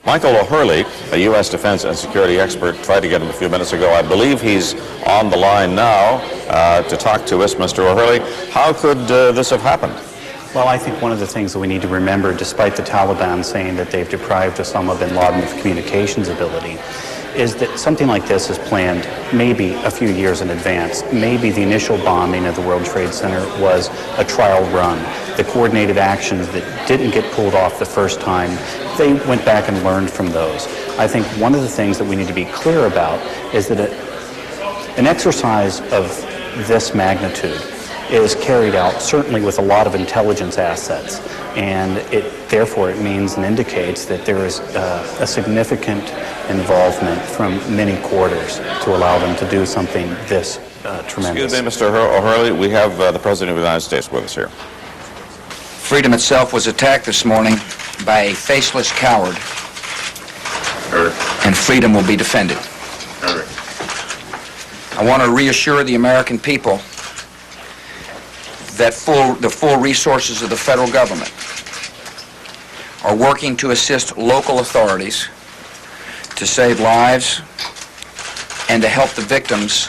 Miceal O'Hurley, a U.S. defense and security expert, tried to get him a few minutes ago. I believe he's on the line now to talk to us. Mr. O'Hurley, how could this have happened? Well, I think one of the things that we need to remember, despite the Taliban saying that they've deprived Osama bin Laden of communications ability, is that something like this is planned maybe a few years in advance. Maybe the initial bombing of the World Trade Center was a trial run. The coordinated actions that didn't get pulled off the first time, they went back and learned from those. I think one of the things that we need to be clear about is that an exercise of this magnitude is carried out certainly with a lot of intelligence assets, and therefore it means and indicates that there is a significant involvement from many quarters to allow them to do something this tremendous. Excuse me, Mr. O'Hurley, we have the President of the United States with us here. Freedom itself was attacked this morning by a faceless coward, and freedom will be defended. I want to reassure the American people that the full resources of the federal government are working to assist local authorities to save lives and to help the victims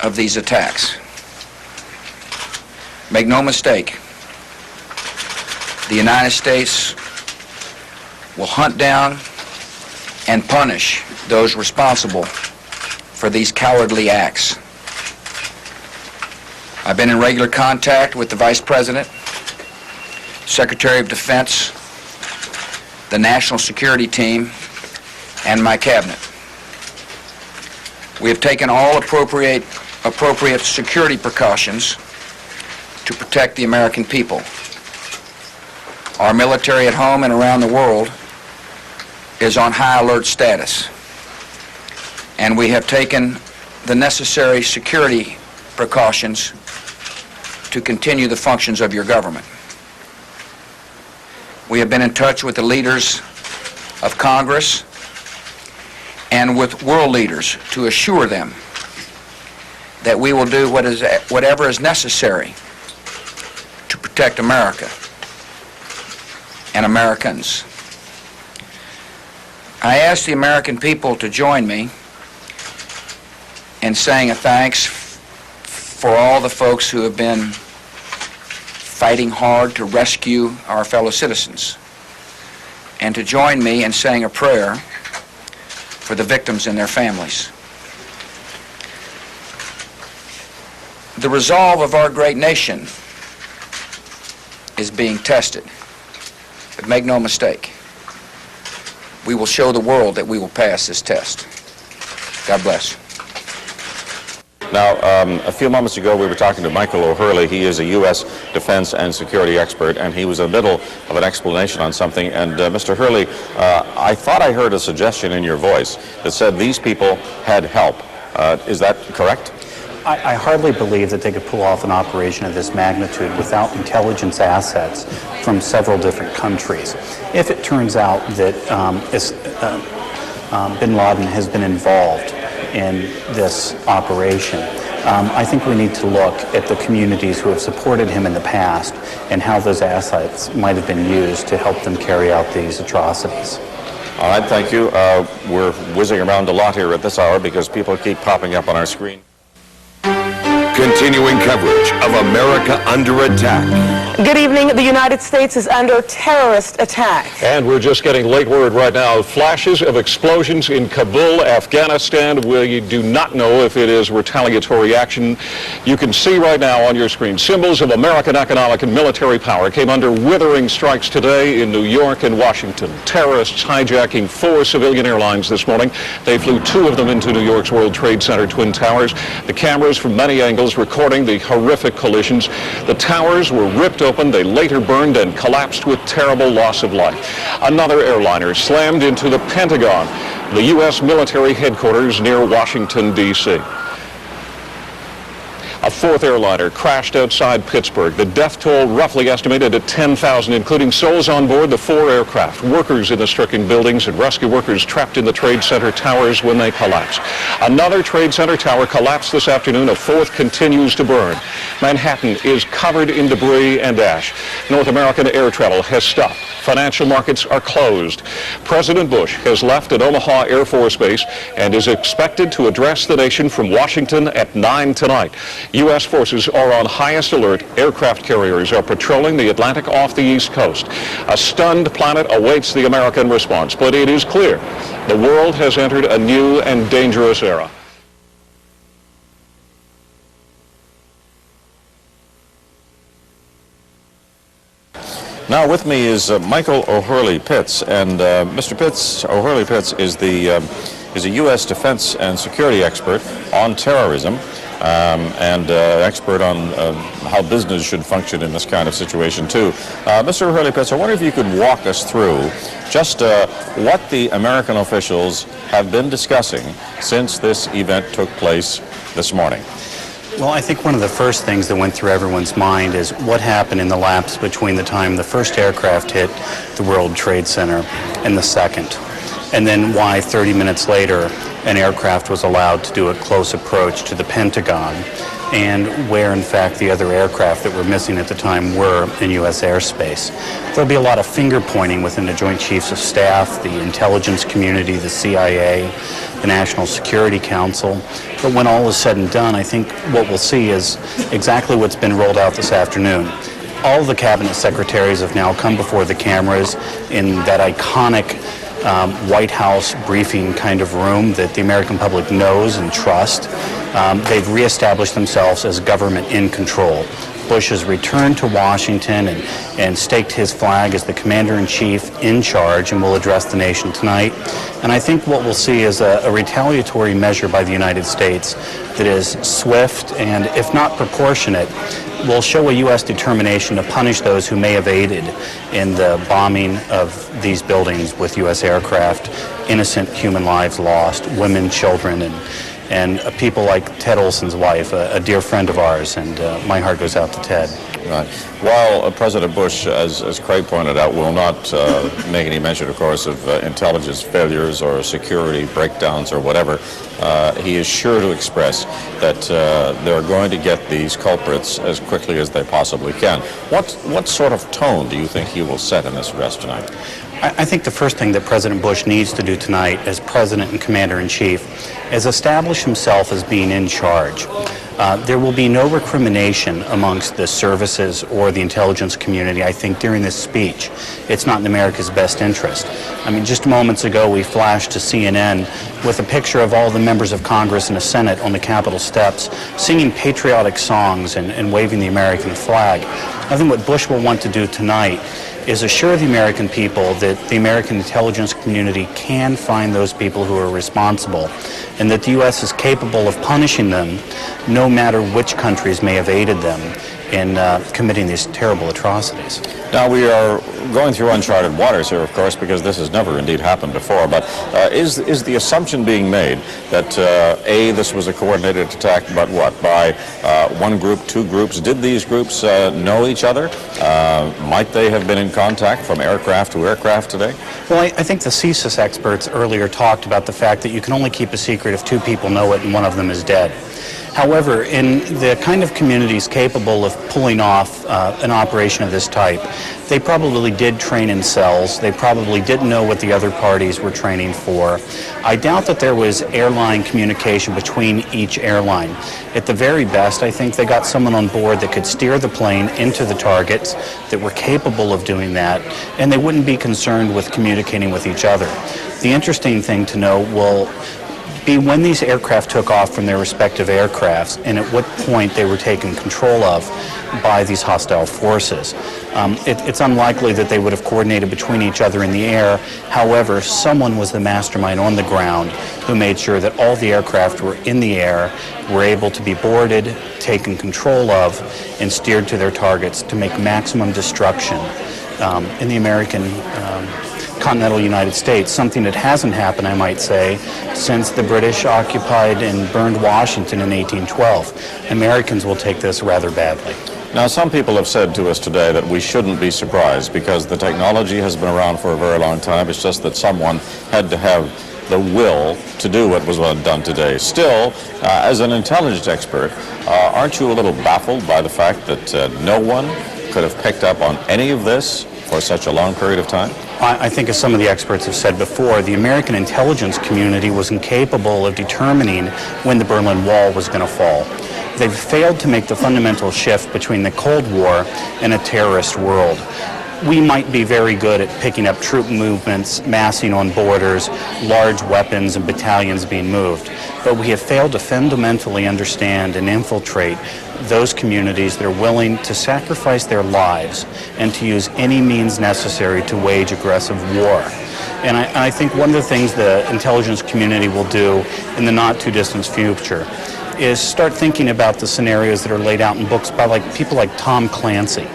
of these attacks. Make no mistake, the United States will hunt down and punish those responsible for these cowardly acts. I've been in regular contact with the Vice President, Secretary of Defense, the National Security Team, and my cabinet. We have taken all appropriate security precautions to protect the American people. Our military at home and around the world is on high alert status, and we have taken the necessary security precautions to continue the functions of your government. We have been in touch with the leaders of Congress and with world leaders to assure them that we will do whatever is necessary to protect America and Americans. I ask the American people to join me in saying a thanks for all the folks who have been fighting hard to rescue our fellow citizens, and to join me in saying a prayer for the victims and their families. The resolve of our great nation is being tested, but make no mistake, we will show the world that we will pass this test. God bless. Now, a few moments ago, we were talking to Miceal O'Hurley. He is a U.S. defense and security expert, and he was in the middle of an explanation on something. And Mr. Hurley, I thought I heard a suggestion in your voice that said these people had help. Is that correct? I hardly believe that they could pull off an operation of this magnitude without intelligence assets from several different countries. If it turns out that bin Laden has been involved in this operation, I think we need to look at the communities who have supported him in the past and how those assets might have been used to help them carry out these atrocities. All right, thank you. We're whizzing around a lot here at this hour because people keep popping up on our screen. Continuing coverage of America Under Attack. Good evening. The United States is under terrorist attack. And we're just getting late word right now. Flashes of explosions in Kabul, Afghanistan. We do not know if it is retaliatory action. You can see right now on your screen symbols of American economic and military power came under withering strikes today in New York and Washington. Terrorists hijacking 4 civilian airlines this morning. They flew 2 of them into New York's World Trade Center Twin Towers. The cameras from many angles recording the horrific collisions. The towers were ripped open. They later burned and collapsed with terrible loss of life. Another airliner slammed into the Pentagon, the U.S. military headquarters near Washington, D.C. A fourth airliner crashed outside Pittsburgh. The death toll roughly estimated at 10,000, including souls on board the 4 aircraft, workers in the stricken buildings, and rescue workers trapped in the Trade Center towers when they collapsed. Another Trade Center tower collapsed this afternoon. A fourth continues to burn. Manhattan is covered in debris and ash. North American air travel has stopped. Financial markets are closed. President Bush has left at Omaha Air Force Base and is expected to address the nation from Washington at 9 tonight. U.S. forces are on highest alert. Aircraft carriers are patrolling the Atlantic off the East Coast. A stunned planet awaits the American response, but it is clear the world has entered a new and dangerous era. Now with me is Miceal O'Hurley Pitts, and Mr. Pitts, O'Hurley Pitts is a U.S. defense and security expert on terrorism, and expert on how business should function in this kind of situation too. Mr. O'Hurley Pitts, I wonder if you could walk us through just what the American officials have been discussing since this event took place this morning. Well, I think one of the first things that went through everyone's mind is what happened in the lapse between the time the first aircraft hit the World Trade Center and the second, and then why 30 minutes later an aircraft was allowed to do a close approach to the Pentagon, and where in fact the other aircraft that were missing at the time were in U.S. airspace. There'll be a lot of finger pointing within the Joint Chiefs of Staff, the intelligence community, the CIA, the National Security Council. But when all is said and done, I think what we'll see is exactly what's been rolled out this afternoon. All of the cabinet secretaries have now come before the cameras in that iconic White House briefing kind of room that the American public knows and trusts. They've reestablished themselves as government in control. Bush has returned to Washington and staked his flag as the commander-in-chief in charge, and will address the nation tonight. And I think what we'll see is a retaliatory measure by the United States that is swift and, if not proportionate, will show a U.S. determination to punish those who may have aided in the bombing of these buildings with U.S. aircraft, innocent human lives lost, women, children, and people like Ted Olson's wife, a dear friend of ours, and my heart goes out to Ted. Right. While President Bush, as Craig pointed out, will not make any mention, of course, of intelligence failures or security breakdowns or whatever, he is sure to express that they're going to get these culprits as quickly as they possibly can. What sort of tone do you think he will set in this address tonight? I think the first thing that President Bush needs to do tonight as President and Commander-in-Chief is establish himself as being in charge. There will be no recrimination amongst the services or the intelligence community, I think, during this speech. It's not in America's best interest. I mean, just moments ago we flashed to CNN with a picture of all the members of Congress and the Senate on the Capitol steps singing patriotic songs and waving the American flag. I think what Bush will want to do tonight is assure the American people that the American intelligence community can find those people who are responsible, and that the U.S. is capable of punishing them no matter which countries may have aided them in committing these terrible atrocities. Now, we are going through uncharted waters here, of course, because this has never indeed happened before, but is the assumption being made that, A, this was a coordinated attack, but what, by one group, two groups? Did these groups know each other? Might they have been in contact from aircraft to aircraft today? Well, I think the CSIS experts earlier talked about the fact that you can only keep a secret if two people know it and one of them is dead. However, in the kind of communities capable of pulling off an operation of this type, they probably did train in cells. They probably didn't know what the other parties were training for. I doubt that there was airline communication between each airline. At the very best, I think they got someone on board that could steer the plane into the targets, that were capable of doing that, and they wouldn't be concerned with communicating with each other. The interesting thing to know will be when these aircraft took off from their respective aircrafts and at what point they were taken control of by these hostile forces. It's unlikely that they would have coordinated between each other in the air. However, someone was the mastermind on the ground who made sure that all the aircraft were in the air, were able to be boarded, taken control of, and steered to their targets to make maximum destruction in the American continental United States, something that hasn't happened, I might say, since the British occupied and burned Washington in 1812. Americans will take this rather badly. Now, some people have said to us today that we shouldn't be surprised because the technology has been around for a very long time. It's just that someone had to have the will to do what was done today. Still, as an intelligence expert, aren't you a little baffled by the fact that no one could have picked up on any of this for such a long period of time? I think, as some of the experts have said before, the American intelligence community was incapable of determining when the Berlin Wall was going to fall. They've failed to make the fundamental shift between the Cold War and a terrorist world. We might be very good at picking up troop movements, massing on borders, large weapons and battalions being moved, but we have failed to fundamentally understand and infiltrate those communities that are willing to sacrifice their lives and to use any means necessary to wage aggressive war. And I think one of the things the intelligence community will do in the not too distant future is start thinking about the scenarios that are laid out in books by people like Tom Clancy.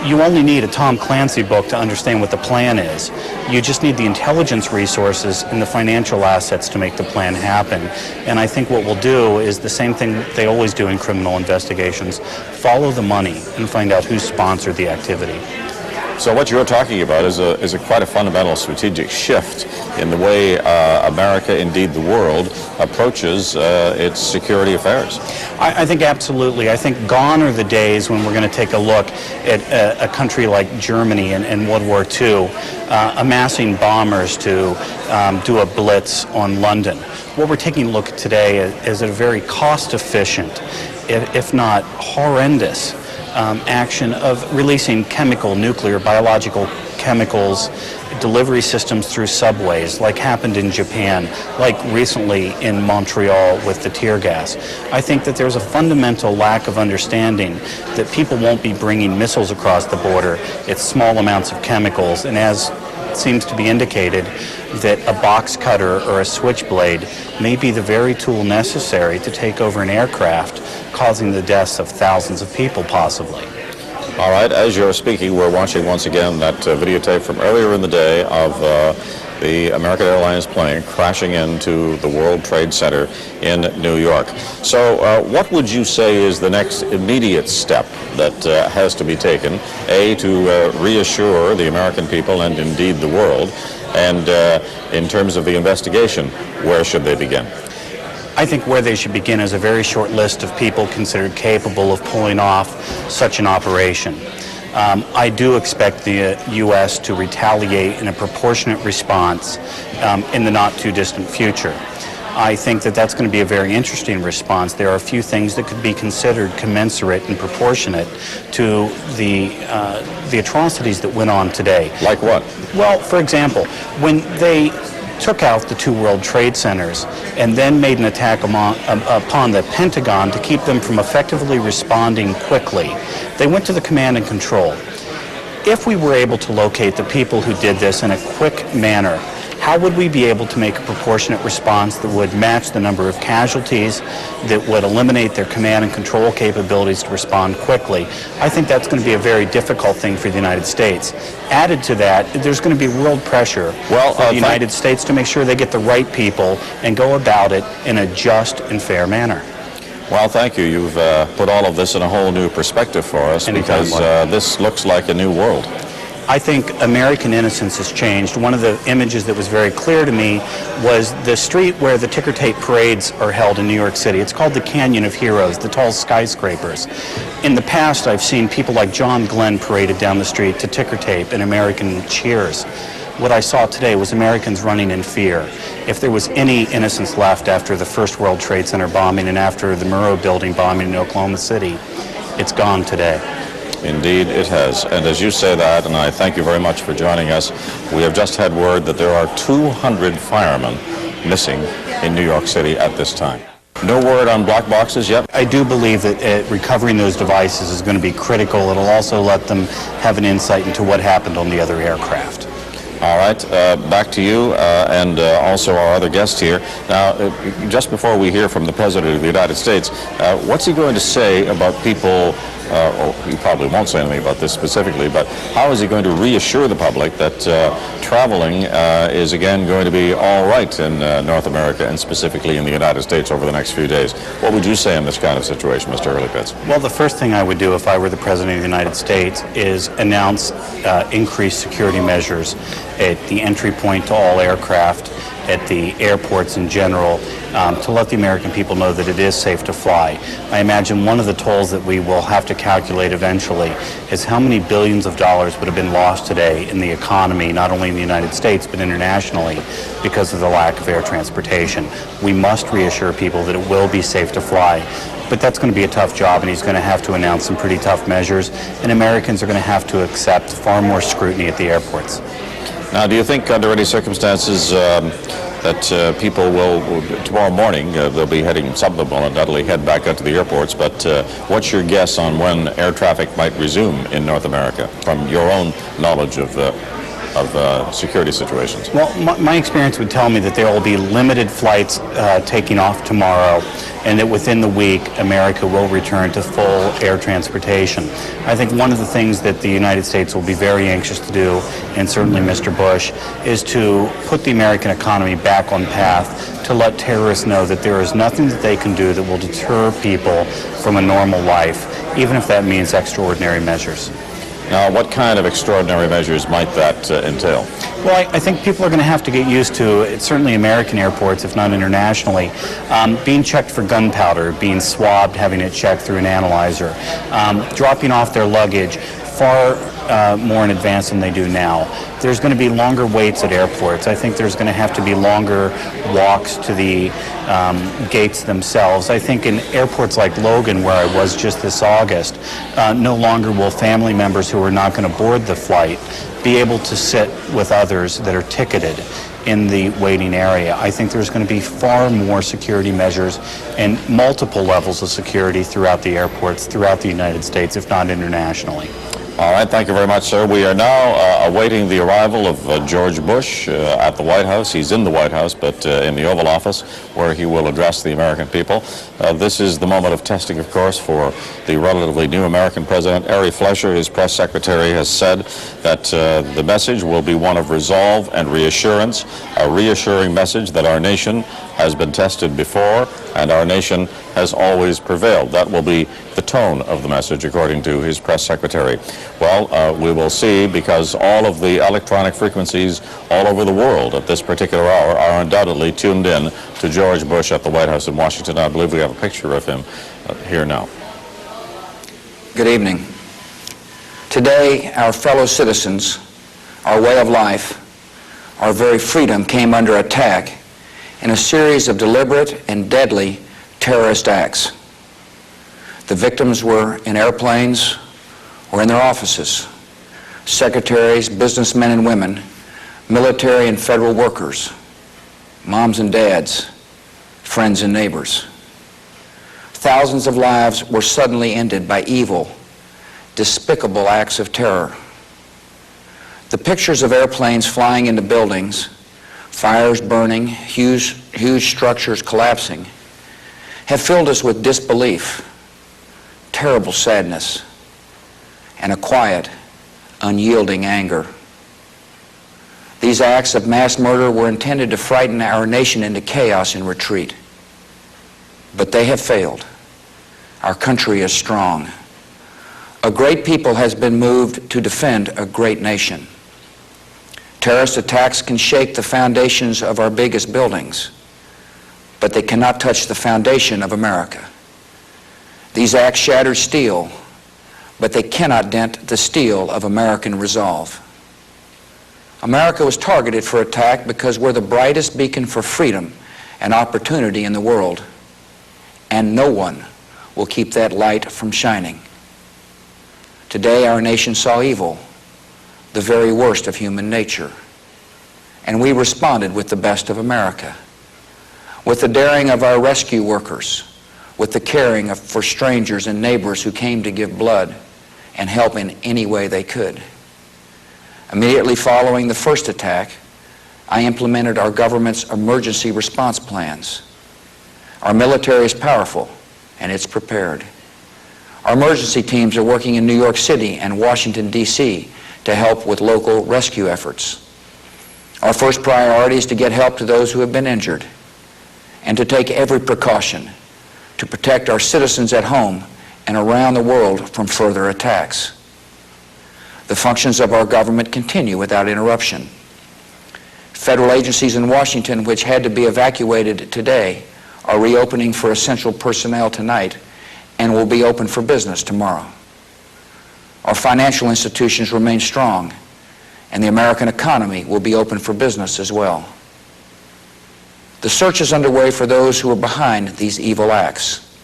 You only need a Tom Clancy book to understand what the plan is. You just need the intelligence resources and the financial assets to make the plan happen. And I think what we'll do is the same thing they always do in criminal investigations: follow the money and find out who sponsored the activity. So what you're talking about is quite a fundamental strategic shift in the way America, indeed the world, approaches its security affairs. I think absolutely. I think gone are the days when we're going to take a look at a country like Germany in World War II amassing bombers to do a blitz on London. What we're taking a look at today is a very cost-efficient, if not horrendous, action of releasing chemical, nuclear, biological chemicals, delivery systems through subways, like happened in Japan, like recently in Montreal with the tear gas. I think that there's a fundamental lack of understanding that people won't be bringing missiles across the border. It's small amounts of chemicals, and as seems to be indicated, that a box cutter or a switchblade may be the very tool necessary to take over an aircraft, causing the deaths of thousands of people possibly. All right, as you're speaking, we're watching once again that videotape from earlier in the day of the American Airlines plane crashing into the World Trade Center in New York. So what would you say is the next immediate step that has to be taken, A, to reassure the American people and indeed the world, and in terms of the investigation, where should they begin? I think where they should begin is a very short list of people considered capable of pulling off such an operation. I do expect the U.S. to retaliate in a proportionate response in the not too distant future. I think that that's going to be a very interesting response. There are a few things that could be considered commensurate and proportionate to the atrocities that went on today. Like what? Well, for example, when they took out the two World Trade Centers and then made an attack upon the Pentagon to keep them from effectively responding quickly, they went to the command and control. If we were able to locate the people who did this in a quick manner, how would we be able to make a proportionate response that would match the number of casualties, that would eliminate their command and control capabilities to respond quickly? I think that's going to be a very difficult thing for the United States. Added to that, there's going to be world pressure for the United States to make sure they get the right people and go about it in a just and fair manner. Well, thank you. You've put all of this in a whole new perspective for us, because this looks like a new world. I think American innocence has changed. One of the images that was very clear to me was the street where the ticker tape parades are held in New York City. It's called the Canyon of Heroes, the tall skyscrapers. In the past, I've seen people like John Glenn paraded down the street to ticker tape and American cheers. What I saw today was Americans running in fear. If there was any innocence left after the first World Trade Center bombing and after the Murrah building bombing in Oklahoma City, it's gone today. Indeed it has. And as you say that, and I thank you very much for joining us, we have just had word that there are 200 firemen missing in New York City at this time. No word on black boxes yet? I do believe that recovering those devices is going to be critical. It'll also let them have an insight into what happened on the other aircraft. All right, back to you and also our other guest here. Now, just before we hear from the President of the United States, what's he going to say about people, or he probably won't say anything about this specifically, but how is he going to reassure the public that traveling is again going to be all right in North America and specifically in the United States over the next few days. What would you say in this kind of situation, Mr. Hurley-Pitts? Well, the first thing I would do if I were the President of the United States is announce increased security measures at the entry point to all aircraft, at the airports in general, to let the American people know that it is safe to fly. I imagine one of the tolls that we will have to calculate eventually is how many billions of dollars would have been lost today in the economy, not only in the United States, but internationally, because of the lack of air transportation. We must reassure people that it will be safe to fly. But that's going to be a tough job, and he's going to have to announce some pretty tough measures, and Americans are going to have to accept far more scrutiny at the airports. Now, do you think under any circumstances that people will, tomorrow morning, they'll be heading, some of them will undoubtedly head back out to the airports, but what's your guess on when air traffic might resume in North America from your own knowledge of security situations? Well, my experience would tell me that there will be limited flights taking off tomorrow, and that within the week, America will return to full air transportation. I think one of the things that the United States will be very anxious to do, and certainly Mr. Bush, is to put the American economy back on path, to let terrorists know that there is nothing that they can do that will deter people from a normal life, even if that means extraordinary measures. Now, what kind of extraordinary measures might that entail? Well, I think people are going to have to get used to, certainly American airports, if not internationally, being checked for gunpowder, being swabbed, having it checked through an analyzer, dropping off their luggage far more in advance than they do now. There's going to be longer waits at airports. I think there's going to have to be longer walks to the gates themselves. I think in airports like Logan, where I was just this August, no longer will family members who are not going to board the flight be able to sit with others that are ticketed in the waiting area. I think there's going to be far more security measures and multiple levels of security throughout the airports, throughout the United States, if not internationally. All right, thank you very much, sir. We are now awaiting the arrival of George Bush at the White House. He's in the White House, but in the Oval Office, where he will address the American people. This is the moment of testing, of course, for the relatively new American president. Ari Fleischer, his press secretary, has said that the message will be one of resolve and reassurance, a reassuring message that our nation has been tested before and our nation has always prevailed. That will be the tone of the message, according to his press secretary. Well, we will see, because all of the electronic frequencies all over the world at this particular hour are undoubtedly tuned in to George Bush at the White House in Washington. I believe we have a picture of him here now. Good evening. Today, our fellow citizens, our way of life, our very freedom came under attack in a series of deliberate and deadly terrorist acts. The victims were in airplanes or in their offices. Secretaries, businessmen and women, military and federal workers, moms and dads, friends and neighbors. Thousands of lives were suddenly ended by evil, despicable acts of terror. The pictures of airplanes flying into buildings, fires burning, huge structures collapsing, have filled us with disbelief, terrible sadness, and a quiet, unyielding anger. These acts of mass murder were intended to frighten our nation into chaos and retreat. But they have failed. Our country is strong. A great people has been moved to defend a great nation. Terrorist attacks can shake the foundations of our biggest buildings, but they cannot touch the foundation of America. These acts shatter steel, but they cannot dent the steel of American resolve. America was targeted for attack because we're the brightest beacon for freedom and opportunity in the world, and no one will keep that light from shining. Today, our nation saw evil, the very worst of human nature, and we responded with the best of America, with the daring of our rescue workers, with the caring for strangers and neighbors who came to give blood and help in any way they could. Immediately following the first attack, I implemented our government's emergency response plans. Our military is powerful, and it's prepared. Our emergency teams are working in New York City and Washington, D.C. to help with local rescue efforts. Our first priority is to get help to those who have been injured and to take every precaution to protect our citizens at home and around the world from further attacks. The functions of our government continue without interruption. Federal agencies in Washington, which had to be evacuated today, are reopening for essential personnel tonight and will be open for business tomorrow. Our financial institutions remain strong, and the American economy will be open for business as well. The search is underway for those who are behind these evil acts.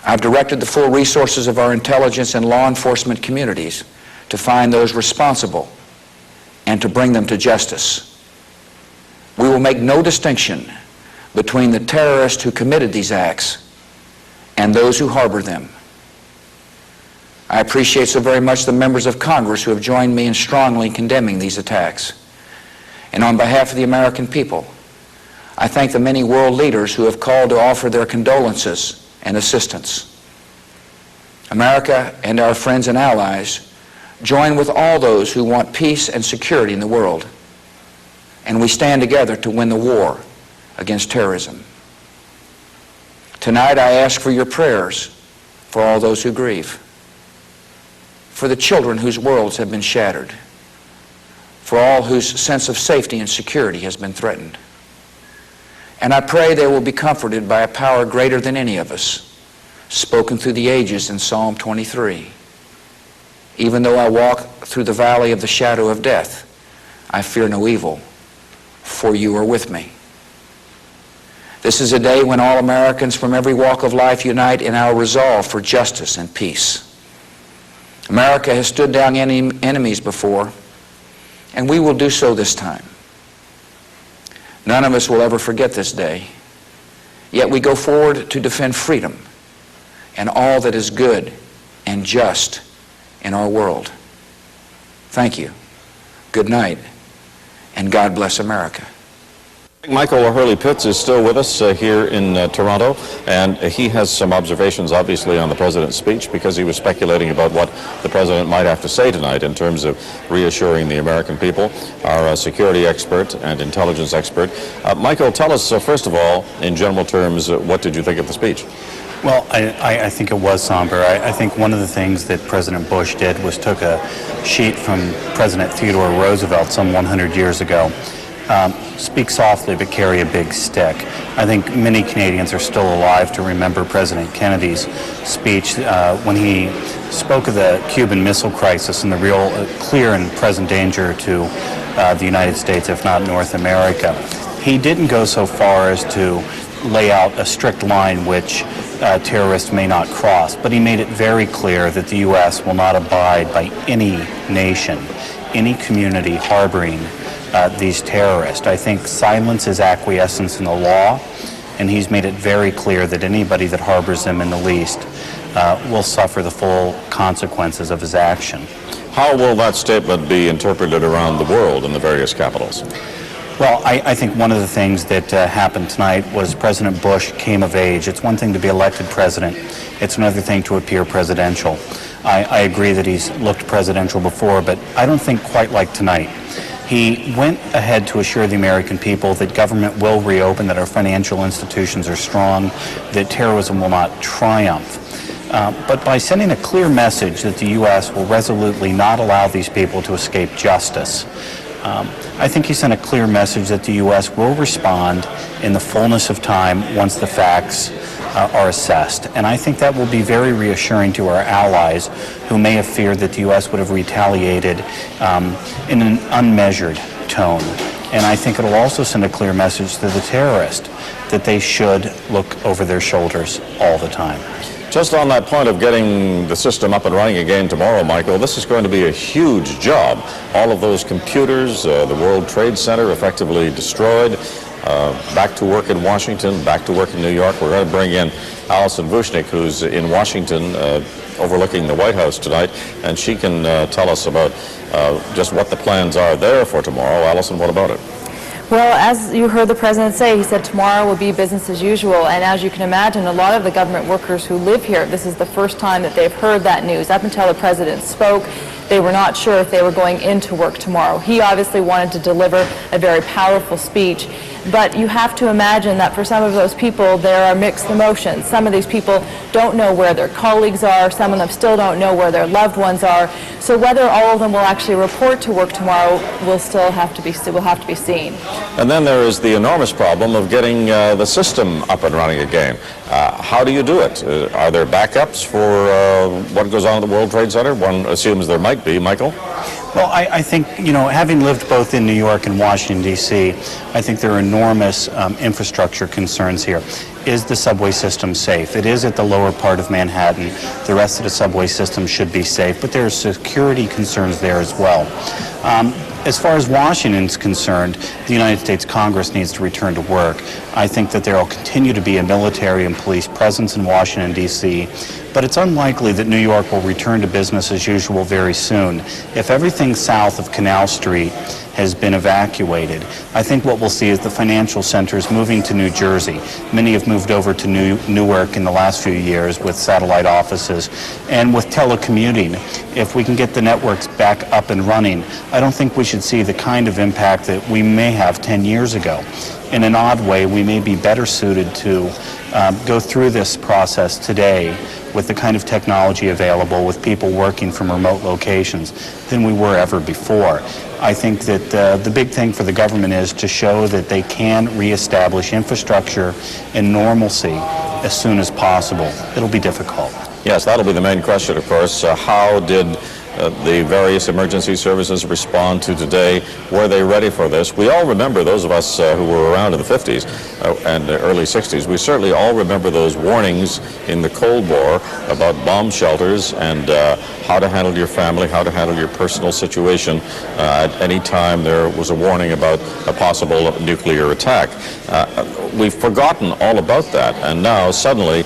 I've directed the full resources of our intelligence and law enforcement communities to find those responsible and to bring them to justice. We will make no distinction between the terrorists who committed these acts and those who harbor them. I appreciate so very much the members of Congress who have joined me in strongly condemning these attacks. And on behalf of the American people, I thank the many world leaders who have called to offer their condolences and assistance. America and our friends and allies join with all those who want peace and security in the world, and we stand together to win the war against terrorism. Tonight I ask for your prayers for all those who grieve, for the children whose worlds have been shattered, for all whose sense of safety and security has been threatened. And I pray they will be comforted by a power greater than any of us, spoken through the ages in Psalm 23. Even though I walk through the valley of the shadow of death, I fear no evil, for you are with me. This is a day when all Americans from every walk of life unite in our resolve for justice and peace. America has stood down enemies before, and we will do so this time. None of us will ever forget this day, yet we go forward to defend freedom and all that is good and just in our world. Thank you. Good night, and God bless America. Miceal O'Hurley Pitts is still with us here in Toronto, and he has some observations, obviously, on the president's speech, because he was speculating about what the president might have to say tonight in terms of reassuring the American people. Our security expert and intelligence expert. Miceal, tell us, first of all, in general terms, what did you think of the speech? Well, I think it was somber. I think one of the things that President Bush did was took a sheet from President Theodore Roosevelt some 100 years ago. Speak softly but carry a big stick. I think many Canadians are still alive to remember President Kennedy's speech when he spoke of the Cuban Missile Crisis and the real clear and present danger to the United States, if not North America. He didn't go so far as to lay out a strict line which terrorists may not cross, but he made it very clear that the U.S. will not abide by any nation, any community harboring these terrorists. I think silence is acquiescence in the law, and he's made it very clear that anybody that harbors them in the least will suffer the full consequences of his action. How will that statement be interpreted around the world in the various capitals? Well, I think one of the things that happened tonight was President Bush came of age. It's one thing to be elected president. It's another thing to appear presidential. I agree that he's looked presidential before, but I don't think quite like tonight. He went ahead to assure the American people that government will reopen, that our financial institutions are strong, that terrorism will not triumph. But by sending a clear message that the U.S. will resolutely not allow these people to escape justice, I think he sent a clear message that the U.S. will respond in the fullness of time once the facts are assessed. And I think that will be very reassuring to our allies who may have feared that the U.S. would have retaliated in an unmeasured tone. And I think it will also send a clear message to the terrorists that they should look over their shoulders all the time. Just on that point of getting the system up and running again tomorrow, Miceal, this is going to be a huge job. All of those computers, the World Trade Center effectively destroyed, back to work in Washington, back to work in New York. We're going to bring in Alison Vuchnik, who's in Washington overlooking the White House tonight, and she can tell us about just what the plans are there for tomorrow. Alison, what about it? Well, as you heard the president say, he said tomorrow will be business as usual. And as you can imagine, a lot of the government workers who live here, this is the first time that they've heard that news. Up until the president spoke, They were not sure if they were going into work tomorrow. He obviously wanted to deliver a very powerful speech, but you have to imagine that for some of those people, there are mixed emotions. Some of these people don't know where their colleagues are. Some of them still don't know where their loved ones are. So whether all of them will actually report to work tomorrow will still have to be seen. And then there is the enormous problem of getting the system up and running again. How do you do it? Are there backups for what goes on at the World Trade Center? One assumes there might be. Michael? Well, I think, having lived both in New York and Washington, D.C., I think there are enormous infrastructure concerns here. Is the subway system safe? It is at the lower part of Manhattan. The rest of the subway system should be safe, but there are security concerns there as well. As far as Washington's concerned, the United States Congress needs to return to work. I think that there will continue to be a military and police presence in Washington, D.C., but it's unlikely that New York will return to business as usual very soon. If everything south of Canal Street has been evacuated, I think what we'll see is the financial centers moving to New Jersey. Many have moved over to Newark in the last few years with satellite offices. And with telecommuting, if we can get the networks back up and running, I don't think we should see the kind of impact that we may have 10 years ago. In an odd way, we may be better suited to go through this process today with the kind of technology available, with people working from remote locations, than we were ever before. I think that the big thing for the government is to show that they can reestablish infrastructure and normalcy as soon as possible. It'll be difficult. Yes, that'll be the main question, of course. How did the various emergency services respond to today? Were they ready for this? We all remember, those of us who were around in the 50s and early 60s, we certainly all remember those warnings in the Cold War about bomb shelters and how to handle your family, how to handle your personal situation at any time there was a warning about a possible nuclear attack. We've forgotten all about that, and now suddenly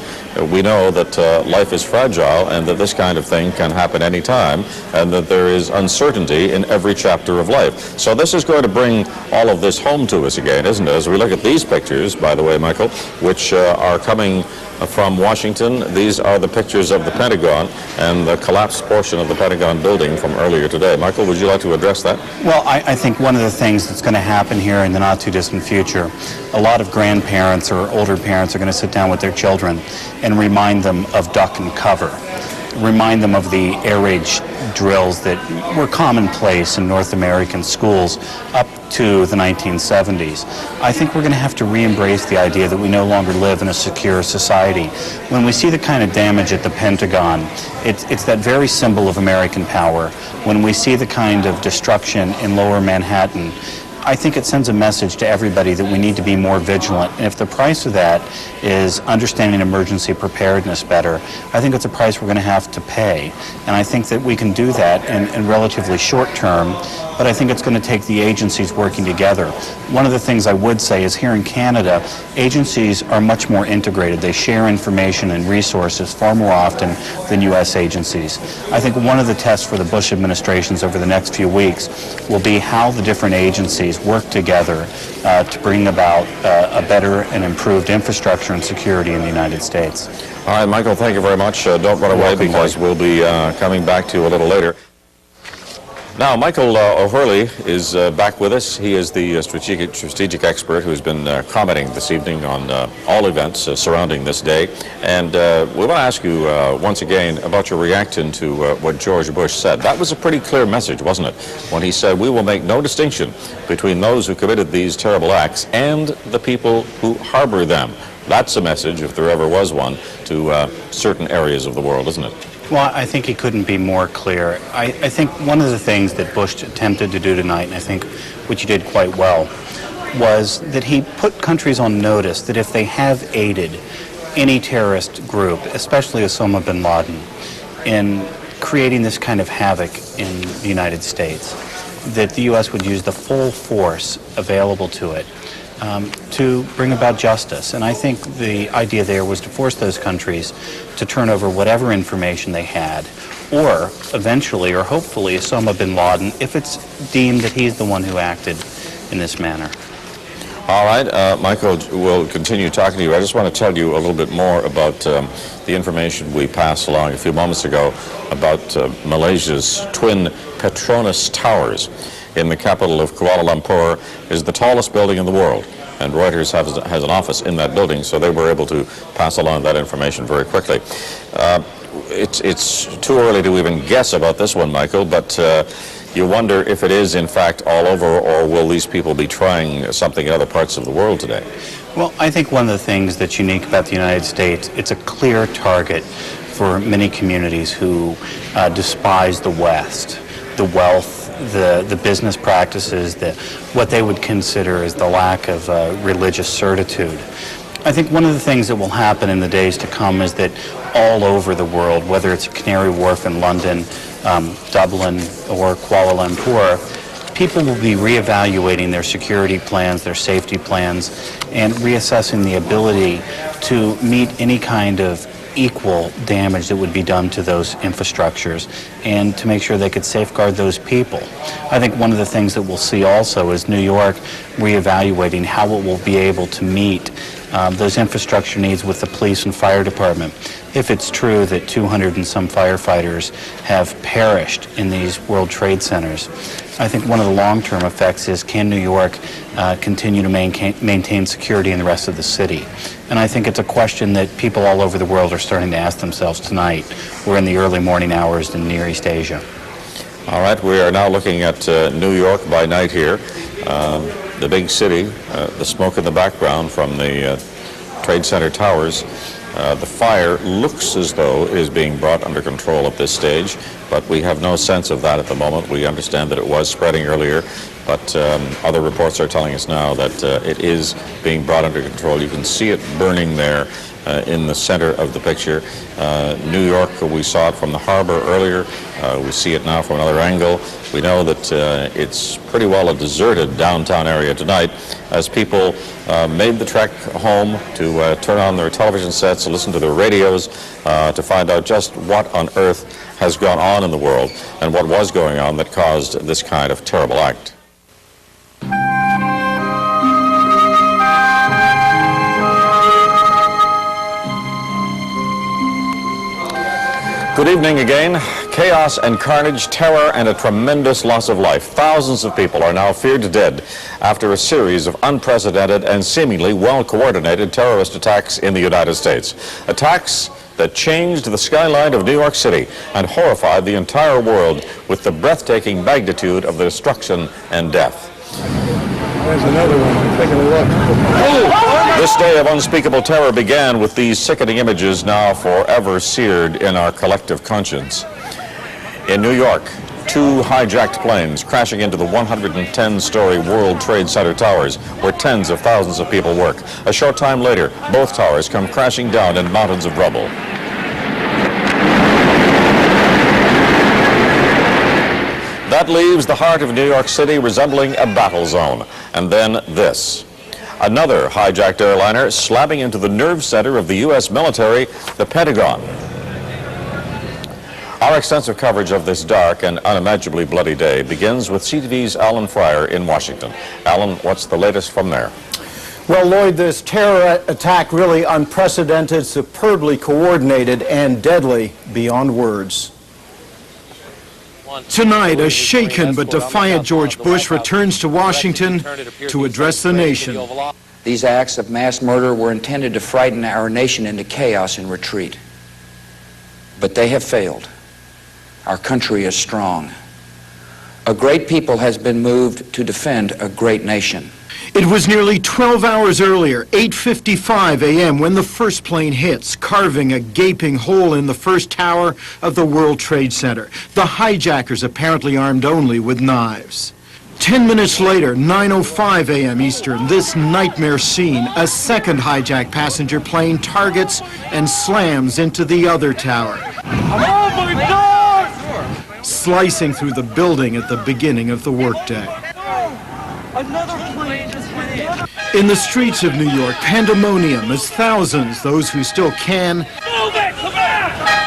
we know that life is fragile and that this kind of thing can happen any time, and that there is uncertainty in every chapter of life. So this is going to bring all of this home to us again, isn't it? As we look at these pictures, by the way, Michael, which are coming from Washington. These are the pictures of the Pentagon and the collapsed portion of the Pentagon building from earlier today. Michael, would you like to address that? Well, I think one of the things that's going to happen here in the not-too-distant future, a lot of grandparents or older parents are going to sit down with their children and remind them of duck and cover, remind them of the air raid drills that were commonplace in North American schools up to the 1970s. I think we're going to have to re-embrace the idea that we no longer live in a secure society. When we see the kind of damage at the Pentagon, it's that very symbol of American power. When we see the kind of destruction in Lower Manhattan, I think it sends a message to everybody that we need to be more vigilant. And if the price of that is understanding emergency preparedness better, I think it's a price we're going to have to pay. And I think that we can do that in relatively short term, but I think it's going to take the agencies working together. One of the things I would say is here in Canada, agencies are much more integrated. They share information and resources far more often than U.S. agencies. I think one of the tests for the Bush administrations over the next few weeks will be how the different agencies work together to bring about a better and improved infrastructure and security in the United States. All right, Michael, thank you very much. Don't run away because we'll be coming back to you a little later. Now, Miceal O'Hurley is back with us. He is the strategic expert who's been commenting this evening on all events surrounding this day. And we want to ask you once again about your reaction to what George Bush said. That was a pretty clear message, wasn't it? When he said, we will make no distinction between those who committed these terrible acts and the people who harbor them. That's a message, if there ever was one, to certain areas of the world, isn't it? Well, I think he couldn't be more clear. I think one of the things that Bush attempted to do tonight, and I think which he did quite well, was that he put countries on notice that if they have aided any terrorist group, especially Osama bin Laden, in creating this kind of havoc in the United States, that the U.S. would use the full force available to it to bring about justice. And I think the idea there was to force those countries to turn over whatever information they had, or eventually, or hopefully, Osama bin Laden, if it's deemed that he's the one who acted in this manner. All right, Michael, we'll continue talking to you. I just want to tell you a little bit more about the information we passed along a few moments ago about Malaysia's twin Petronas Towers in the capital of Kuala Lumpur is the tallest building in the world. And Reuters has an office in that building, so they were able to pass along that information very quickly. It's too early to even guess about this one, Michael, but you wonder if it is, in fact, all over, or will these people be trying something in other parts of the world today? Well, I think one of the things that's unique about the United States, it's a clear target for many communities who despise the West, the wealth, the business practices, what they would consider as the lack of religious certitude. I think one of the things that will happen in the days to come is that all over the world, whether it's Canary Wharf in London, Dublin, or Kuala Lumpur, people will be reevaluating their security plans, their safety plans, and reassessing the ability to meet any kind of equal damage that would be done to those infrastructures and to make sure they could safeguard those people. I think one of the things that we'll see also is New York reevaluating how it will be able to meet those infrastructure needs with the police and fire department. If it's true that 200 and some firefighters have perished in these World Trade Centers, I think one of the long-term effects is, can New York continue to maintain security in the rest of the city? And I think it's a question that people all over the world are starting to ask themselves tonight. We're in the early morning hours in Near East Asia. All right, we are now looking at New York by night here. The big city, the smoke in the background from the Trade Center towers. The fire looks as though it is being brought under control at this stage, but we have no sense of that at the moment. We understand that it was spreading earlier, but other reports are telling us now that it is being brought under control. You can see it burning there in the center of the picture. New York, we saw it from the harbor earlier. We see it now from another angle. We know that it's pretty well a deserted downtown area tonight as people made the trek home to turn on their television sets, to listen to their radios, to find out just what on earth has gone on in the world and what was going on that caused this kind of terrible act. Good evening again. Chaos and carnage, terror, and a tremendous loss of life. Thousands of people are now feared dead after a series of unprecedented and seemingly well-coordinated terrorist attacks in the United States. Attacks that changed the skyline of New York City and horrified the entire world with the breathtaking magnitude of the destruction and death. There's another one. Taking a look. This day of unspeakable terror began with these sickening images now forever seared in our collective conscience. In New York, two hijacked planes crashing into the 110-story World Trade Center towers where tens of thousands of people work. A short time later, both towers come crashing down in mountains of rubble. That leaves the heart of New York City resembling a battle zone. And then this. Another hijacked airliner slamming into the nerve center of the U.S. military, the Pentagon. Our extensive coverage of this dark and unimaginably bloody day begins with CTV's Alan Fryer in Washington. Alan, what's the latest from there? Well, Lloyd, this terror attack really unprecedented, superbly coordinated, and deadly beyond words. Tonight, a shaken but defiant George Bush returns to Washington to address the nation. These acts of mass murder were intended to frighten our nation into chaos and retreat. But they have failed. Our country is strong. A great people has been moved to defend a great nation. It was nearly 12 hours earlier, 8:55 a.m., when the first plane hits, carving a gaping hole in the first tower of the World Trade Center. The hijackers apparently armed only with knives. 10 minutes later, 9:05 a.m. Eastern, this nightmare scene, a second hijacked passenger plane targets and slams into the other tower, slicing through the building at the beginning of the workday. In the streets of New York, pandemonium as thousands, those who still can,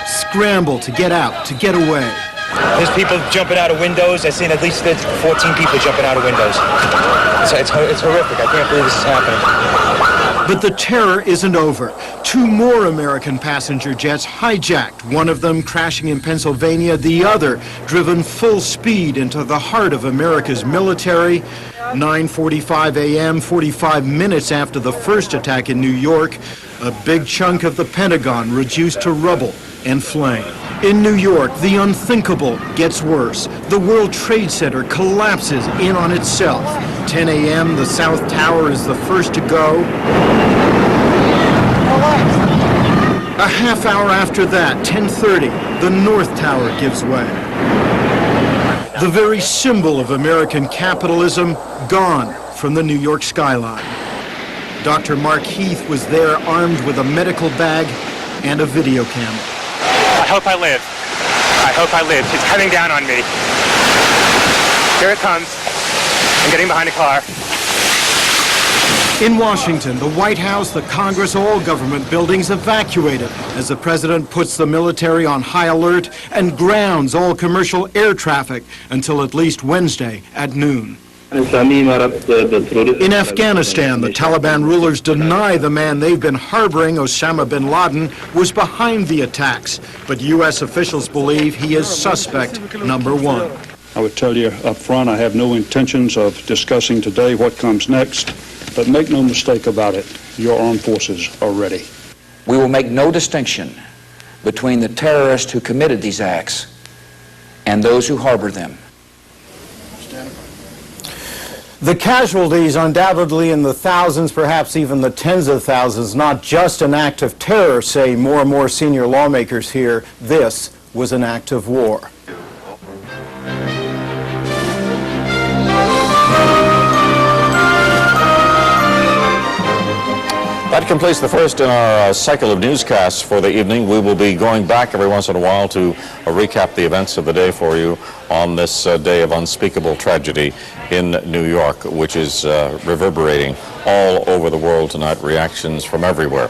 scramble to get out, to get away. There's people jumping out of windows. I've seen at least 14 people jumping out of windows. It's horrific. I can't believe this is happening. But the terror isn't over. 2 more American passenger jets hijacked, one of them crashing in Pennsylvania, the other driven full speed into the heart of America's military. 9:45 a.m., 45 minutes after the first attack in New York, a big chunk of the Pentagon reduced to rubble and flame. In New York, the unthinkable gets worse. The World Trade Center collapses in on itself. 10 a.m., the South Tower is the first to go. A half hour after that, 10:30, the North Tower gives way. The very symbol of American capitalism gone from the New York skyline. Dr. Mark Heath was there armed with a medical bag and a video camera. I hope I live. I hope I live. It's coming down on me. Here it comes. I'm getting behind a car. In Washington, the White House, the Congress, all government buildings evacuated as the president puts the military on high alert and grounds all commercial air traffic until at least Wednesday at noon. In Afghanistan, the Taliban rulers deny the man they've been harboring, Osama bin Laden, was behind the attacks. But U.S. officials believe he is suspect number 1. I would tell you up front, I have no intentions of discussing today what comes next, but make no mistake about it, your armed forces are ready. We will make no distinction between the terrorists who committed these acts and those who harbor them. The casualties undoubtedly in the thousands, perhaps even the tens of thousands, not just an act of terror, say more and more senior lawmakers here. This was an act of war. That completes the first in our cycle of newscasts for the evening. We will be going back every once in a while to recap the events of the day for you on this day of unspeakable tragedy in New York, which is reverberating all over the world tonight, reactions from everywhere.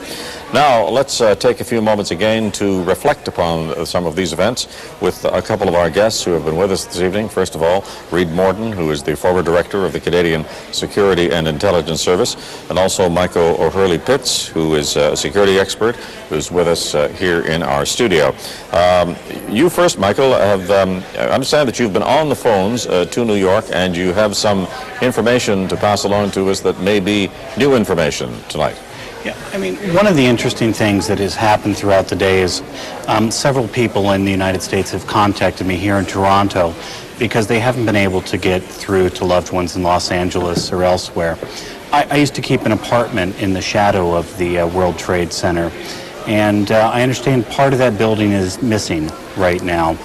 Now, let's take a few moments again to reflect upon some of these events with a couple of our guests who have been with us this evening. First of all, Reed Morton, who is the former director of the Canadian Security and Intelligence Service, and also Miceal O'Hurley, who is a security expert, who's with us here in our studio. You first, Miceal, I understand that you've been on the phones to New York, and you have some information to pass along to us that may be new information tonight. Yeah, I mean, one of the interesting things that has happened throughout the day is several people in the United States have contacted me here in Toronto because they haven't been able to get through to loved ones in Los Angeles or elsewhere. I used to keep an apartment in the shadow of the World Trade Center, and I understand part of that building is missing right now,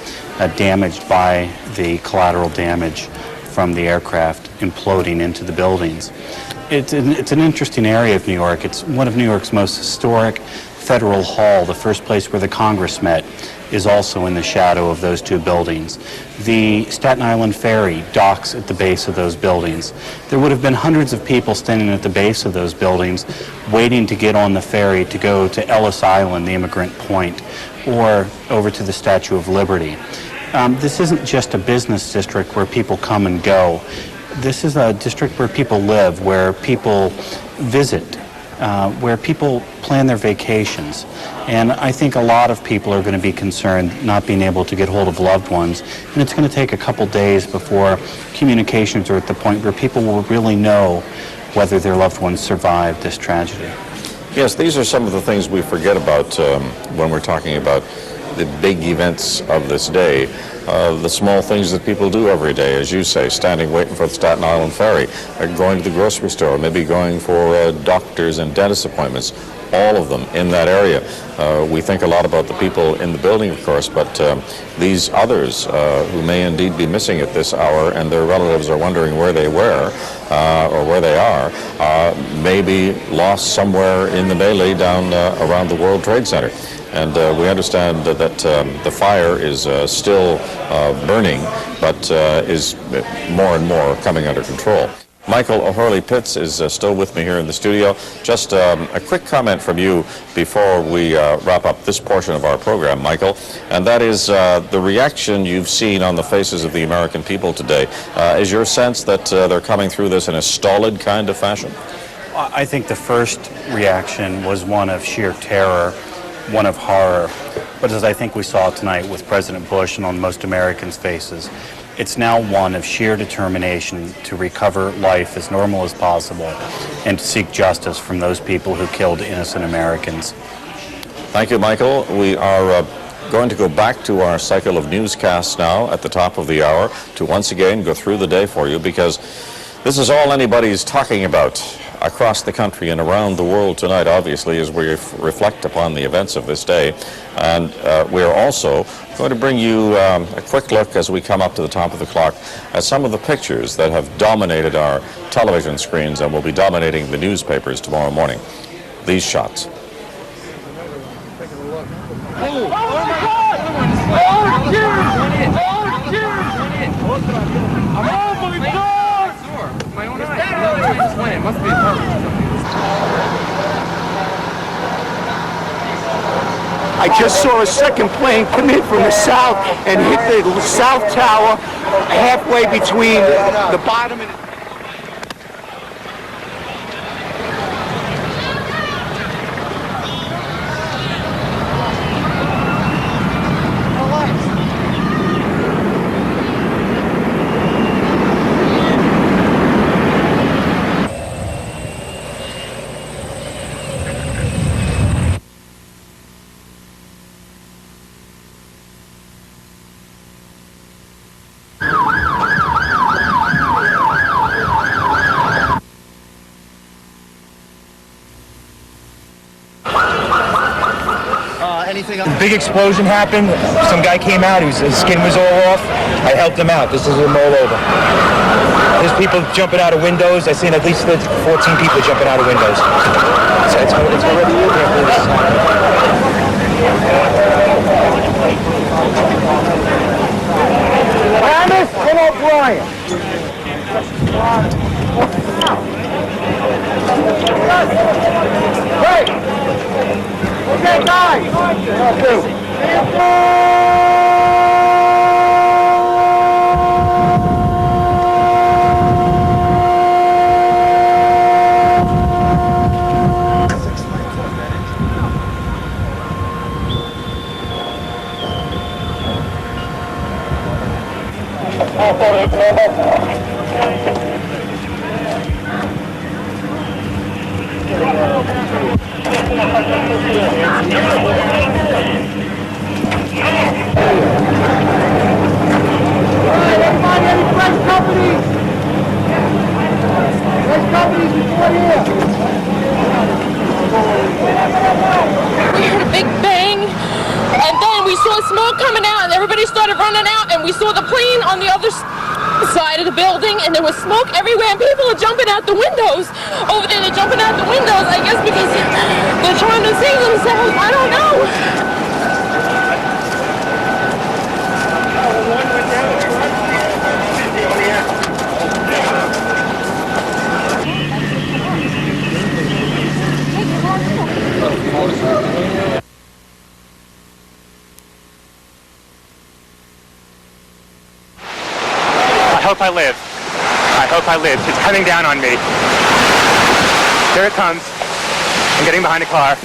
damaged by the collateral damage from the aircraft imploding into the buildings. It's an interesting area of New York. It's one of New York's most historic. Federal Hall, the first place where the Congress met, is also in the shadow of those two buildings. The Staten Island Ferry docks at the base of those buildings. There would have been hundreds of people standing at the base of those buildings waiting to get on the ferry to go to Ellis Island, the immigrant point, or over to the Statue of Liberty. This isn't just a business district where people come and go. This is a district where people live, where people visit, where people plan their vacations. And I think a lot of people are going to be concerned not being able to get hold of loved ones. And it's going to take a couple days before communications are at the point where people will really know whether their loved ones survived this tragedy. Yes, these are some of the things we forget about when we're talking about the big events of this day. The small things that people do every day, as you say, standing waiting for the Staten Island Ferry, going to the grocery store, maybe going for doctors and dentist appointments, all of them in that area. We think a lot about the people in the building, of course, but these others who may indeed be missing at this hour and their relatives are wondering where they were or where they are, may be lost somewhere in the melee down around the World Trade Center. And we understand that the fire is still burning, but is more and more coming under control. Miceal O'Hurley Pitts is still with me here in the studio. Just a quick comment from you before we wrap up this portion of our program, Miceal, and that is the reaction you've seen on the faces of the American people today. Is your sense that they're coming through this in a stolid kind of fashion? I think the first reaction was one of sheer terror, one of horror. But as I think we saw tonight with President Bush and on most Americans' faces, it's now one of sheer determination to recover life as normal as possible and to seek justice from those people who killed innocent Americans. Thank you, Miceal. We are going to go back to our cycle of newscasts now at the top of the hour to once again go through the day for you, because this is all anybody's talking about across the country and around the world tonight, obviously, as we reflect upon the events of this day. And we are also going to bring you a quick look as we come up to the top of the clock at some of the pictures that have dominated our television screens and will be dominating the newspapers tomorrow morning. These shots. I just saw a second plane come in from the south and hit the south tower halfway between the bottom and... Big explosion happened. Some guy came out. His skin was all off. I helped him out. This is him all over. There's people jumping out of windows. I've seen at least 14 people jumping out of windows. So it's already in there. Thomas and O'Brien. Hey! Okay, guys! We heard a big bang, and then we saw smoke coming out, and everybody started running out, and we saw the plane on the other side of the building, and there was smoke everywhere, and people are jumping out the windows. Over there, they're jumping out the windows, I guess because they're trying to save themselves. I don't know. I hope I live. I hope I live. It's coming down on me. Here it comes. I'm getting behind a car.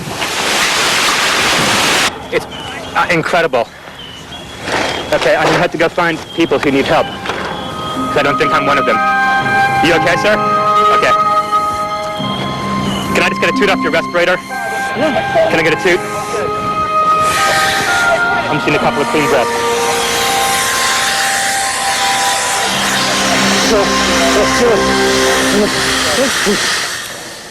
It's incredible. Okay, I'm gonna have to go find people who need help. 'Cause I don't think I'm one of them. You okay, sir? Okay. Can I just get a toot off your respirator? Can I get a toot? I'm seeing a couple of clean breaths.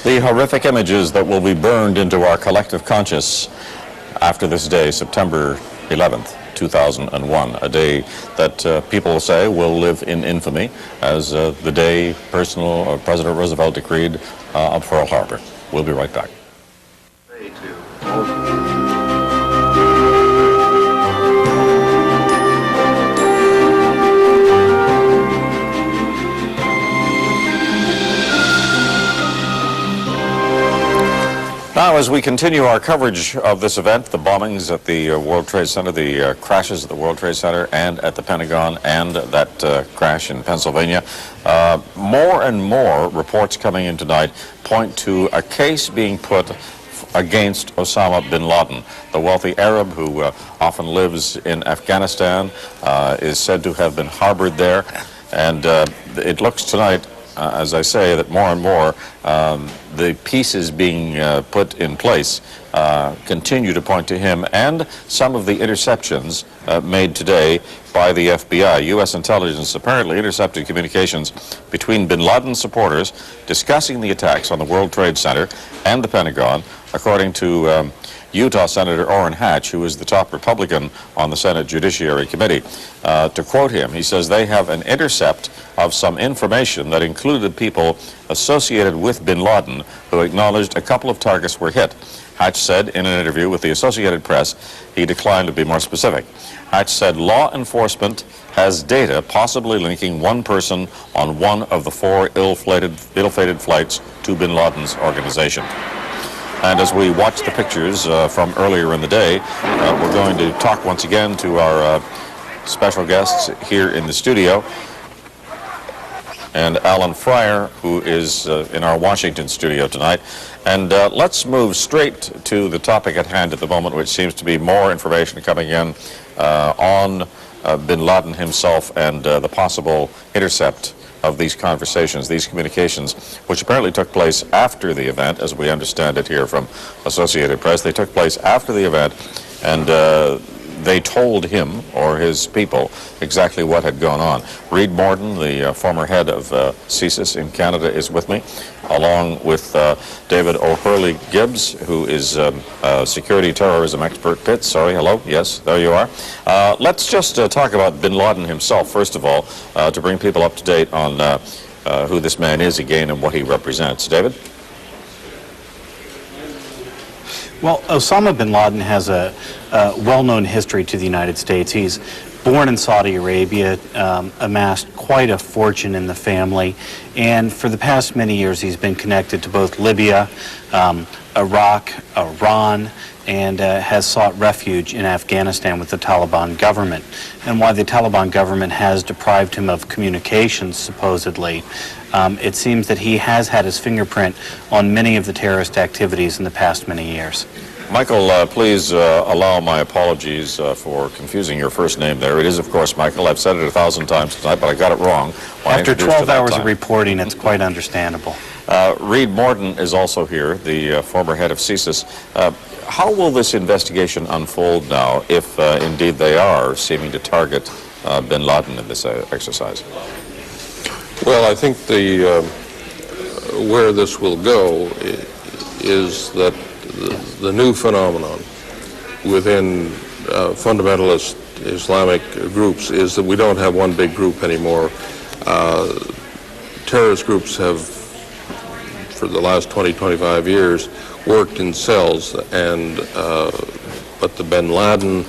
The horrific images that will be burned into our collective conscious after this day, September 11th, 2001, a day that people say will live in infamy as the day President Roosevelt decreed of Pearl Harbor. We'll be right back. Now, as we continue our coverage of this event, the bombings at the World Trade Center, the crashes at the World Trade Center and at the Pentagon, and that crash in Pennsylvania, more and more reports coming in tonight point to a case being put against Osama bin Laden. The wealthy Arab who often lives in Afghanistan is said to have been harbored there, and it looks tonight, as I say, that more and more the pieces being put in place continue to point to him, and some of the interceptions made today by the FBI. U.S. intelligence apparently intercepted communications between bin Laden supporters discussing the attacks on the World Trade Center and the Pentagon, according to Utah Senator Orrin Hatch, who is the top Republican on the Senate Judiciary Committee. To quote him, he says they have an intercept of some information that included people associated with bin Laden who acknowledged a couple of targets were hit. Hatch said in an interview with the Associated Press he declined to be more specific. Hatch said law enforcement has data possibly linking one person on one of the 4 ill-fated flights to bin Laden's organization. And as we watch the pictures from earlier in the day, we're going to talk once again to our special guests here in the studio, and Alan Fryer, who is in our Washington studio tonight. And let's move straight to the topic at hand at the moment, which seems to be more information coming in on bin Laden himself and the possible intercept of these conversations, these communications, which apparently took place after the event, as we understand it here from Associated Press. They took place after the event, and they told him or his people exactly what had gone on. Reed Morton, the former head of CSIS in Canada, is with me, along with David O'Hurley Gibbs, who is a security terrorism expert. Pitt, sorry, hello, yes, there you are. Let's just talk about bin Laden himself, first of all, to bring people up to date on who this man is again and what he represents. David? Well, Osama bin Laden has a well-known history to the United States. He's born in Saudi Arabia, amassed quite a fortune in the family, and for the past many years he's been connected to both Libya, Iraq, Iran, and has sought refuge in Afghanistan with the Taliban government. And while the Taliban government has deprived him of communications, supposedly, it seems that he has had his fingerprint on many of the terrorist activities in the past many years. Michael, please allow my apologies for confusing your first name there. It is, of course, Michael. I've said it 1,000 times tonight, but I got it wrong. After 12 hours of reporting, it's quite understandable. Reed Morton is also here, the former head of CSIS. How will this investigation unfold now, if indeed they are seeming to target bin Laden in this exercise? Well, I think where this will go is that the new phenomenon within fundamentalist Islamic groups is that we don't have one big group anymore. Terrorist groups have, for the last 20, 25 years, worked in cells, and but the bin Laden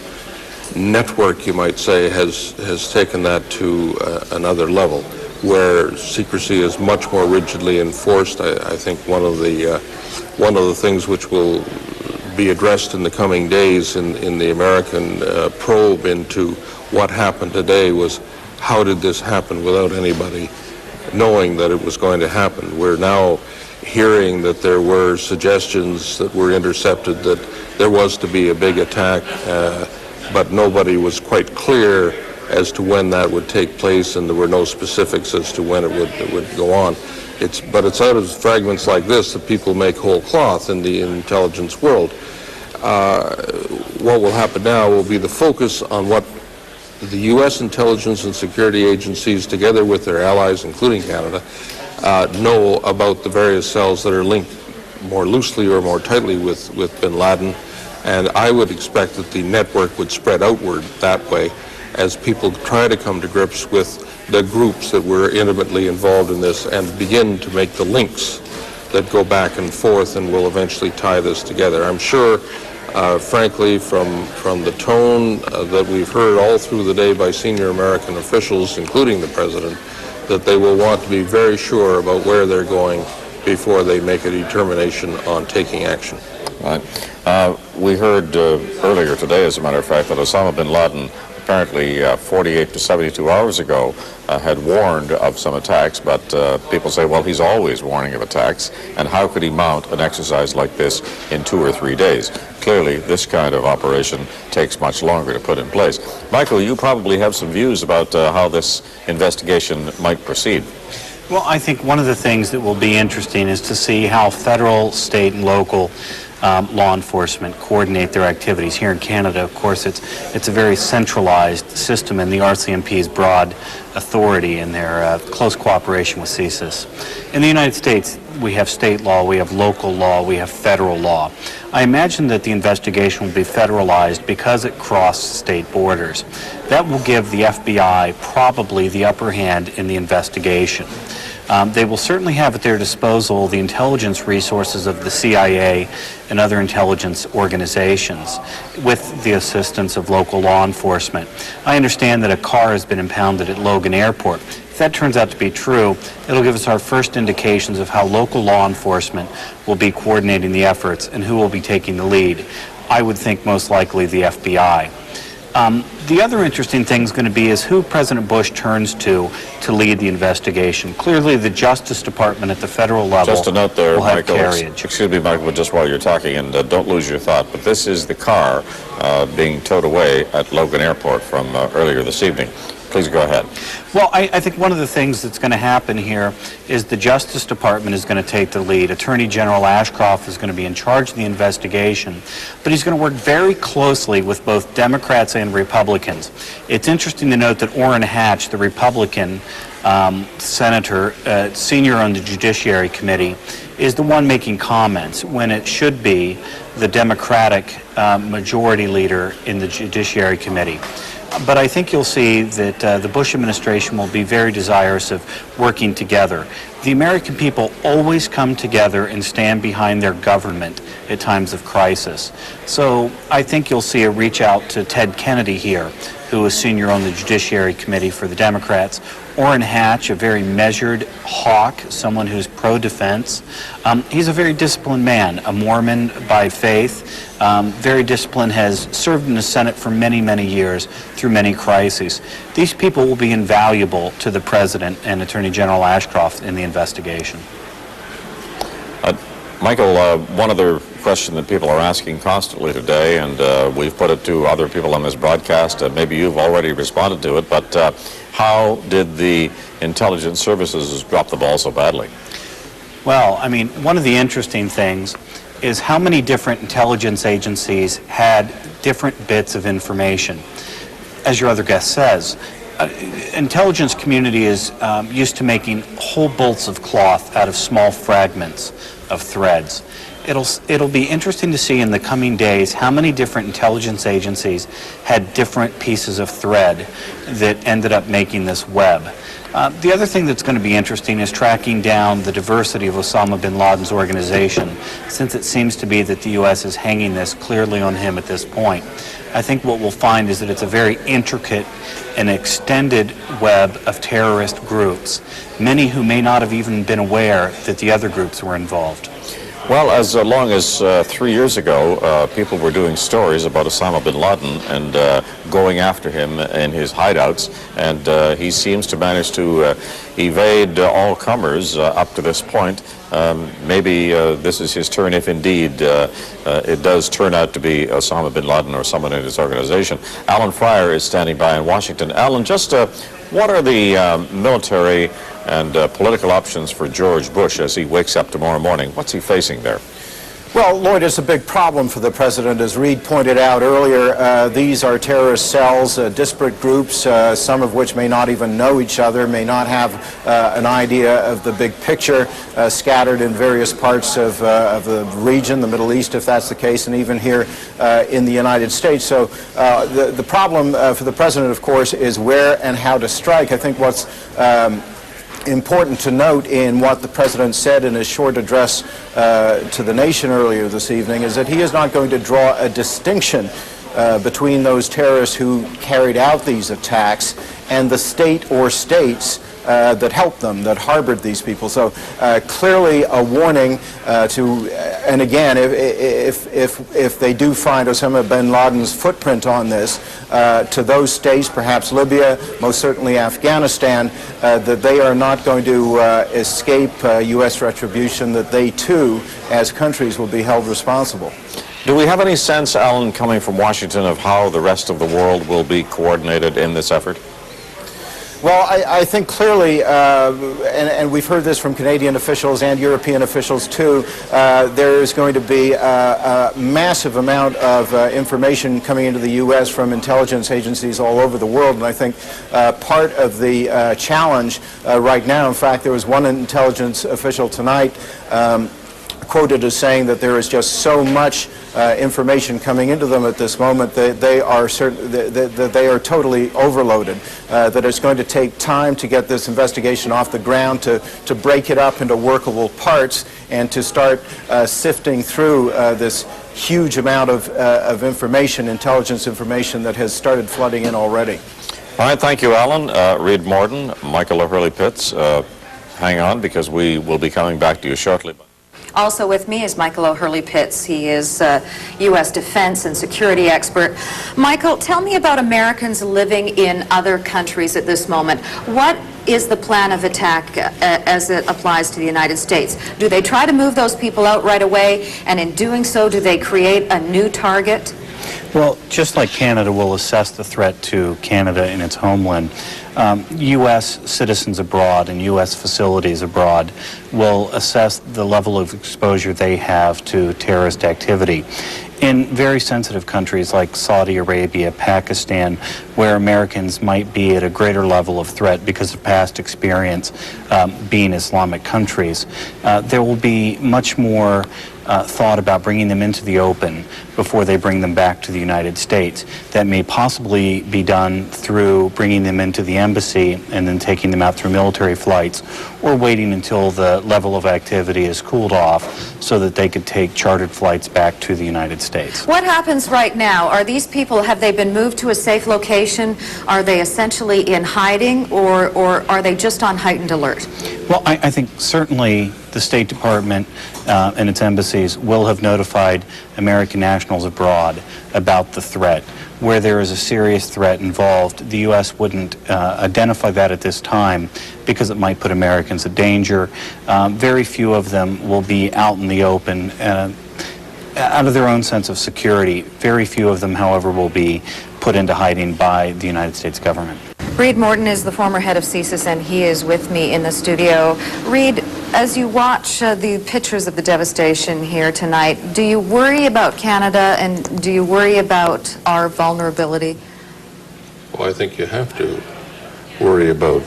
network, you might say, has taken that to another level, where secrecy is much more rigidly enforced. I think one of the things which will be addressed in the coming days in the American probe into what happened today was, how did this happen without anybody knowing that it was going to happen? We're now hearing that there were suggestions that were intercepted that there was to be a big attack, but nobody was quite clear as to when that would take place, and there were no specifics as to when it would go on. But it's out of fragments like this that people make whole cloth in the intelligence world. What will happen now will be the focus on what the U.S. intelligence and security agencies, together with their allies, including Canada, know about the various cells that are linked more loosely or more tightly with bin Laden. And I would expect that the network would spread outward that way as people try to come to grips with the groups that were intimately involved in this and begin to make the links that go back and forth and will eventually tie this together. I'm sure, frankly, from the tone that we've heard all through the day by senior American officials, including the President, that they will want to be very sure about where they're going before they make a determination on taking action. Right. We heard earlier today, as a matter of fact, that Osama bin Laden apparently 48 to 72 hours ago had warned of some attacks, but people say, well, he's always warning of attacks, and how could he mount an exercise like this in 2 or 3 days? Clearly, this kind of operation takes much longer to put in place. Michael, you probably have some views about how this investigation might proceed. Well, I think one of the things that will be interesting is to see how federal, state, and local law enforcement coordinate their activities. Here in Canada, of course, it's a very centralized system, and the RCMP's broad authority and their close cooperation with CSIS. In the United States, we have state law, we have local law, we have federal law. I imagine that the investigation will be federalized because it crossed state borders. That will give the FBI probably the upper hand in the investigation. They will certainly have at their disposal the intelligence resources of the CIA and other intelligence organizations with the assistance of local law enforcement. I understand that a car has been impounded at Logan Airport. If that turns out to be true, it'll give us our first indications of how local law enforcement will be coordinating the efforts and who will be taking the lead. I would think most likely the FBI. The other interesting thing is going to be is who President Bush turns to lead the investigation. Clearly, the Justice Department at the federal level just a note there, will have Michael, carriage. excuse me, Michael, just while you're talking, and don't lose your thought, but this is the car being towed away at Logan Airport from earlier this evening. Please go ahead. Well, I think one of the things that's going to happen here is the Justice Department is going to take the lead. Attorney General Ashcroft is going to be in charge of the investigation, but he's going to work very closely with both Democrats and Republicans. It's interesting to note that Orrin Hatch, the Republican senator, senior on the Judiciary Committee, is the one making comments when it should be the Democratic majority leader in the Judiciary Committee. But I think you'll see that the Bush administration will be very desirous of working together. The American people always come together and stand behind their government at times of crisis. So I think you'll see a reach out to Ted Kennedy here, who is senior on the Judiciary Committee for the Democrats. Orrin Hatch, a very measured hawk, someone who's pro-defense. He's a very disciplined man, a Mormon by faith, very disciplined, has served in the Senate for many, many years through many crises. These people will be invaluable to the President and Attorney General Ashcroft in the investigation. Michael, one other question that people are asking constantly today, and we've put it to other people on this broadcast, maybe you've already responded to it, but how did the intelligence services drop the ball so badly? Well, I mean, one of the interesting things is how many different intelligence agencies had different bits of information. As your other guest says, intelligence community is used to making whole bolts of cloth out of small fragments of threads. It'll be interesting to see in the coming days how many different intelligence agencies had different pieces of thread that ended up making this web. The other thing that's going to be interesting is tracking down the diversity of Osama bin Laden's organization, since it seems to be that the U.S. is hanging this clearly on him at this point. I think what we'll find is that it's a very intricate and extended web of terrorist groups, many who may not have even been aware that the other groups were involved. Well, as long as 3 years ago, people were doing stories about Osama bin Laden and going after him in his hideouts, and he seems to manage to evade all comers up to this point. Maybe this is his turn if indeed it does turn out to be Osama bin Laden or someone in his organization. Alan Fryer is standing by in Washington. Alan, just what are the military and political options for George Bush as he wakes up tomorrow morning? What's he facing there? Well, Lloyd, it's a big problem for the president. As Reed pointed out earlier, these are terrorist cells, disparate groups, some of which may not even know each other, may not have an idea of the big picture, scattered in various parts of the region, the Middle East, if that's the case, and even here in the United States. So the problem for the president, of course, is where and how to strike. I think what's important to note in what the president said in his short address to the nation earlier this evening is that he is not going to draw a distinction between those terrorists who carried out these attacks and the state or states that helped them, that harbored these people. So clearly a warning to And again, if they do find Osama bin Laden's footprint on this, to those states, perhaps Libya, most certainly Afghanistan, that they are not going to escape U.S. retribution, that they too, as countries, will be held responsible. Do we have any sense, Alan, coming from Washington, of how the rest of the world will be coordinated in this effort? Well, I think clearly, and we've heard this from Canadian officials and European officials too, there is going to be a massive amount of information coming into the U.S. from intelligence agencies all over the world, and I think part of the challenge right now, in fact, there was one intelligence official tonight quoted as saying that there is just so much information coming into them at this moment that they are totally overloaded, that it's going to take time to get this investigation off the ground, to break it up into workable parts, and to start sifting through this huge amount of information, intelligence information that has started flooding in already. All right, thank you, Alan. Reed Morton, Miceal O'Hurley Pitts, hang on, because we will be coming back to you shortly. Also with me is Miceal O'Hurley Pitts. He is a U.S. defense and security expert. Miceal, tell me about Americans living in other countries at this moment. What is the plan of attack as it applies to the United States? Do they try to move those people out right away, and in doing so, do they create a new target? Well, just like Canada will assess the threat to Canada in its homeland, U.S. citizens abroad and U.S. facilities abroad will assess the level of exposure they have to terrorist activity. In very sensitive countries like Saudi Arabia, Pakistan, where Americans might be at a greater level of threat because of past experience being Islamic countries, there will be much more thought about bringing them into the open before they bring them back to the United States. That may possibly be done through bringing them into the embassy and then taking them out through military flights, or waiting until the level of activity is cooled off so that they could take chartered flights back to the United States. What happens right now? Are these people, have they been moved to a safe location? Are they essentially in hiding, or are they just on heightened alert? Well, I think certainly the State Department and its embassies will have notified American nationals abroad about the threat. Where there is a serious threat involved, the U.S. wouldn't identify that at this time because it might put Americans in danger. Very few of them will be out in the open out of their own sense of security. Very few of them, however, will be put into hiding by the United States government. Reed Morton is the former head of CSIS, and he is with me in the studio. Reed, as you watch the pictures of the devastation here tonight, do you worry about Canada, and do you worry about our vulnerability? Well, I think you have to worry about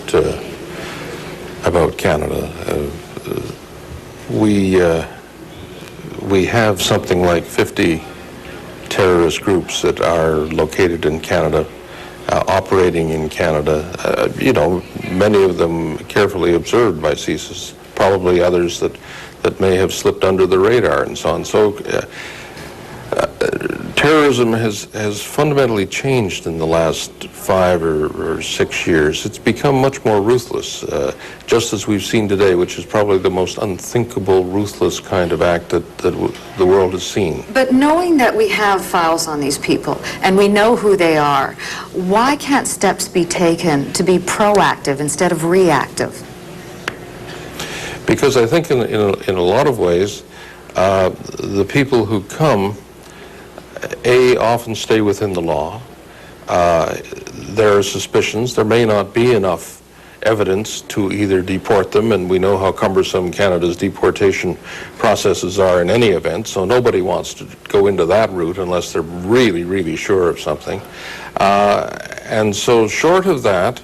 Canada. We have something like 50 terrorist groups that are located in Canada, operating in Canada. Many of them carefully observed by CSIS, probably others that may have slipped under the radar and so on. So terrorism has fundamentally changed in the last 5 or 6 years. It's become much more ruthless, just as we've seen today, which is probably the most unthinkable, ruthless kind of act that the world has seen. But knowing that we have files on these people and we know who they are, why can't steps be taken to be proactive instead of reactive? Because I think in a lot of ways, the people who come, often stay within the law. There are suspicions. There may not be enough evidence to either deport them, and we know how cumbersome Canada's deportation processes are in any event, so nobody wants to go into that route unless they're really, really sure of something. And so short of that,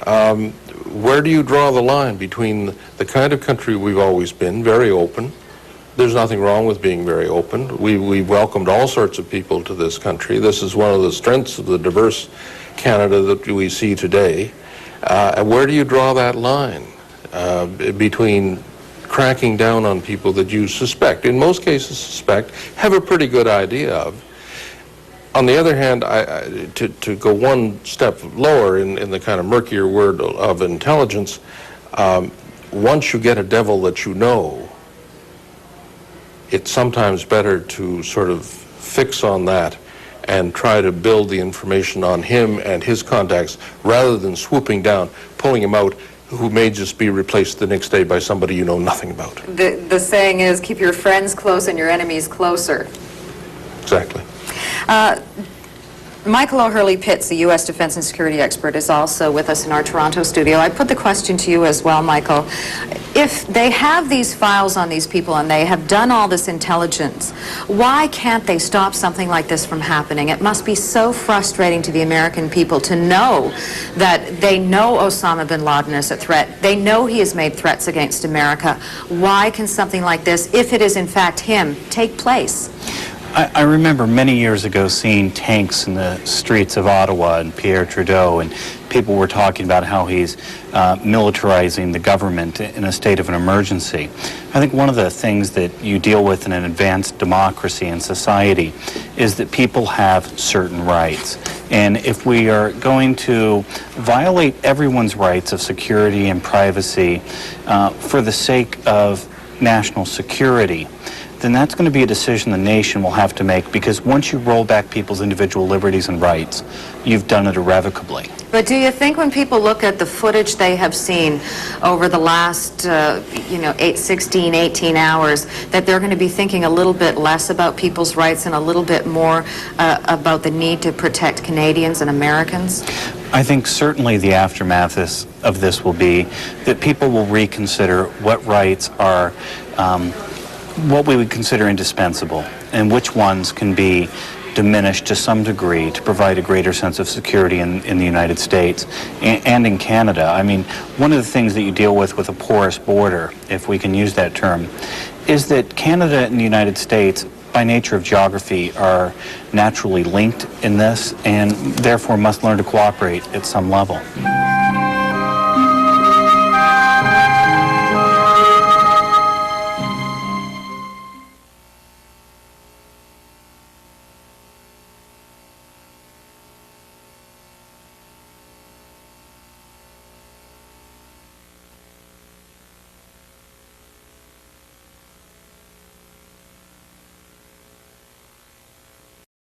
where do you draw the line between the kind of country we've always been, very open? There's nothing wrong with being very open. We welcomed all sorts of people to this country. This is one of the strengths of the diverse Canada that we see today. And where do you draw that line between cracking down on people that you suspect, in most cases suspect, have a pretty good idea of? On the other hand, to go one step lower in the kind of murkier word of intelligence, once you get a devil that you know, it's sometimes better to sort of fix on that and try to build the information on him and his contacts rather than swooping down, pulling him out, who may just be replaced the next day by somebody you know nothing about. The saying is, keep your friends close and your enemies closer. Exactly. Miceal O'Hurley Pitts, the U.S. Defense and Security expert, is also with us in our Toronto studio. I put the question to you as well, Miceal. If they have these files on these people and they have done all this intelligence, why can't they stop something like this from happening? It must be so frustrating to the American people to know that they know Osama bin Laden is a threat. They know he has made threats against America. Why can something like this, if it is in fact him, take place? I remember many years ago seeing tanks in the streets of Ottawa and Pierre Trudeau, and people were talking about how he's militarizing the government in a state of an emergency. I think one of the things that you deal with in an advanced democracy and society is that people have certain rights. And if we are going to violate everyone's rights of security and privacy for the sake of national security, then that's going to be a decision the nation will have to make, because once you roll back people's individual liberties and rights, you've done it irrevocably. But do you think when people look at the footage they have seen over the last, 16, 18 hours, that they're going to be thinking a little bit less about people's rights and a little bit more about the need to protect Canadians and Americans? I think certainly the aftermath of this will be that people will reconsider what rights are what we would consider indispensable and which ones can be diminished to some degree to provide a greater sense of security in the United States and in Canada. I mean, one of the things that you deal with a porous border, if we can use that term, is that Canada and the United States, by nature of geography, are naturally linked in this and therefore must learn to cooperate at some level.